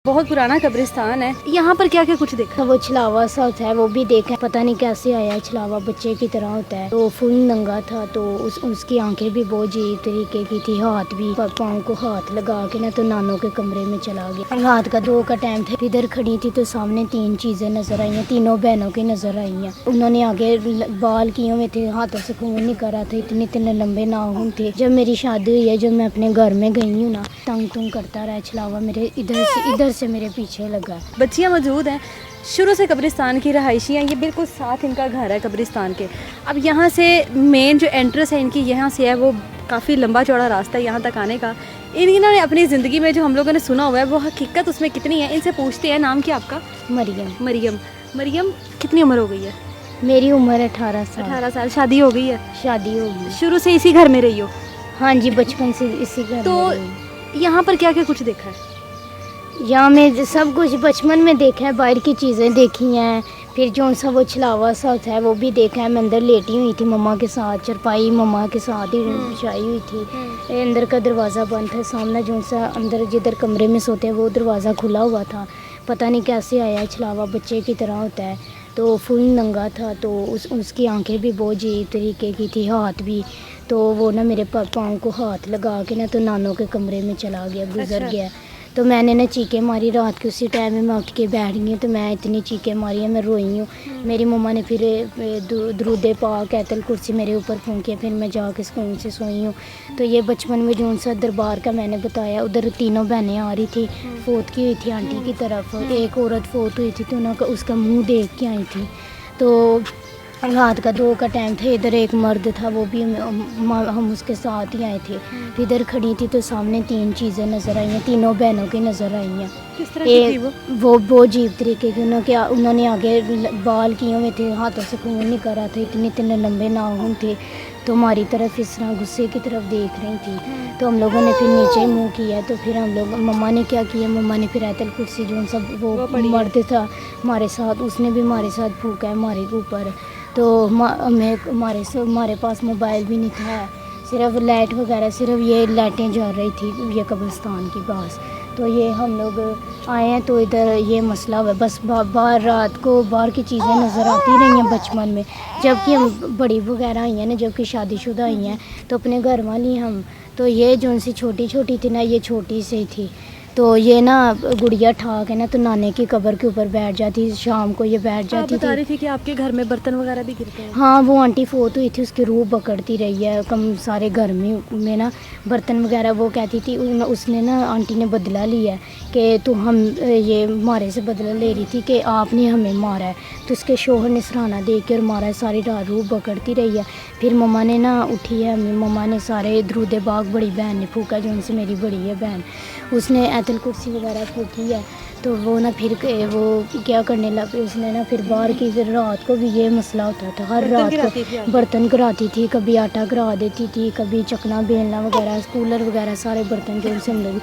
बहुत पुराना कब्रिस्तान है। यहाँ पर क्या क्या कुछ देखा? वो छलावा सा होता है वो भी देखा, पता नहीं कैसे आया है। छलावा बच्चे की तरह होता है, तो फुल नंगा था, तो उसकी आंखें भी बहुत अजीब तरीके की थी, हाथ भी, पाँव को हाथ लगा के ना तो नानों के कमरे में चला गया। रात का 2 का टाइम था, इधर खड़ी थी तो सामने 3 चीजें नजर आई हैं, तीनों बहनों की नजर आई हैं। उन्होंने आगे बाल किए हुए थे, हाथों से खून निकल रहा था, इतने इतने लंबे नाखून थे। जब मेरी शादी हुई है, जब मैं अपने घर में गई हूँ ना, तंग तुंग करता रहा छलावा, मेरे इधर से मेरे पीछे लगा। बच्चियाँ मौजूद हैं, शुरू से कब्रिस्तान की रहायशी हैं, ये बिल्कुल साथ इनका घर है कब्रिस्तान के। अब यहाँ से मेन जो एंट्रेंस है इनकी, यहाँ से है, वो काफ़ी लंबा चौड़ा रास्ता है यहाँ तक आने का। इन्होंने अपनी ज़िंदगी में जो हम लोगों ने सुना हुआ है वो हकीकत उसमें कितनी है, इनसे पूछते हैं। नाम क्या आपका? मरियम। मरियम। मरियम, कितनी उम्र हो गई है? मेरी उम्र 18 साल। 18 साल। शादी हो गई है? शादी हो गई। शुरू से इसी घर में रही हो? हाँ जी, बचपन से इसी घर तो में रही। यहाँ पर क्या क्या कुछ देखा है? यहाँ में सब कुछ बचपन में देखा है, बाहर की चीज़ें देखी हैं, फिर जो सा वो छलावा सा होता है वो भी देखा है। मैं अंदर लेटी हुई थी मम्मा के साथ, चरपाई मम्मा के साथ ही बिछाई हुई थी। अंदर का दरवाज़ा बंद था, सामने जो सा अंदर जिधर कमरे में सोते हैं वो दरवाज़ा खुला हुआ था। पता नहीं कैसे आया है। छलावा बच्चे की तरह होता है, तो फुल नंगा था, तो उसकी आंखें भी बहुत अजीब तरीके की थी, हाथ भी। तो वो ना मेरे पाँव को हाथ लगा के ना तो नानों के कमरे में चला गया, गुजर गया। तो मैंने ना चीखें मारी, रात के उसी टाइम में मैं उठ के बैठ गई हूँ, तो मैं इतनी चीखें मारी है, मैं रोई हूँ। मेरी मम्मा ने फिर दरूद पाक आयतल कुर्सी मेरे ऊपर फूंकी, फिर मैं जाके सुकून से सोई हूँ। तो ये बचपन में जो सा दरबार का मैंने बताया, उधर तीनों बहनें आ रही थी, फोत की हुई थी आंटी की तरफ। एक औरत फोत हुई थी तो उन्होंने उसका मुँह देख के आई थी। तो रात का 2 का टाइम था, इधर एक मर्द था, वो भी हम उसके साथ ही आए थे। इधर खड़ी थी तो सामने 3 चीज़ें नज़र आई हैं, तीनों बहनों की नज़र आई हैं। किस तरह की थी वो बहुत अजीब तरीके की। उन्होंने आगे बाल किए हुए थे, हाथों से खून निकल रहा था, इतने इतने लंबे नाखून थे, तो हमारी तरफ इस तरह गुस्से की तरफ देख रही थी। तो हम लोगों ने फिर नीचे ही मुँह किया, तो फिर हम लोग, मम्मा ने क्या किया, मम्मा ने फिर आयतल कुर्सी जो सब वो मर्द था हमारे साथ, उसने भी हमारे साथ फूका है हमारे ऊपर। तो हमारे पास मोबाइल भी नहीं था, सिर्फ लाइट वगैरह, सिर्फ ये लाइटें जल रही थी ये कब्रिस्तान के पास। तो ये हम लोग आए हैं तो इधर ये मसला हुआ। बस बाहर रात को बाहर की चीज़ें नज़र आती रही हैं बचपन में, जबकि हम बड़ी वगैरह आई हैं ना, जबकि शादीशुदा आई हैं, तो अपने घर वाली हम। तो ये जो सी छोटी छोटी थी ना, ये छोटी सी थी, तो ये ना गुड़िया ठाक है ना, तो नाने की कब्र के ऊपर बैठ जाती, शाम को ये बैठ जाती थी। बता रही थी कि आपके घर में बर्तन वगैरह भी गिरते हैं? हाँ, वो आंटी फोत हुई थी, उसकी रूह पकड़ती रही है कम सारे घर में ना बर्तन वगैरह। वो कहती थी उसने ना, आंटी ने बदला लिया है कि तो हम ये मारे से बदला ले रही थी कि आपने हमें मारा है, तो उसके शोहर ने सराहना दे कर मारा है। सारी रात रूह पकड़ती रही है। फिर मम्मा ने ना उठी है, मम्मा ने सारे दरूद बाग बड़ी बहन ने फूका, जो उनसे मेरी बड़ी है बहन, उसने आयतल कुर्सी वगैरह फूकी है। तो वो ना फिर वो क्या करने लगे, उसने ना फिर बाहर की, फिर रात को भी ये मसला होता था, हर रात को बर्तन कराती थी, कभी आटा करा देती थी, कभी चकना बेलना वगैरह, कूलर वगैरह, सारे बर्तन जो उनसे हम लोग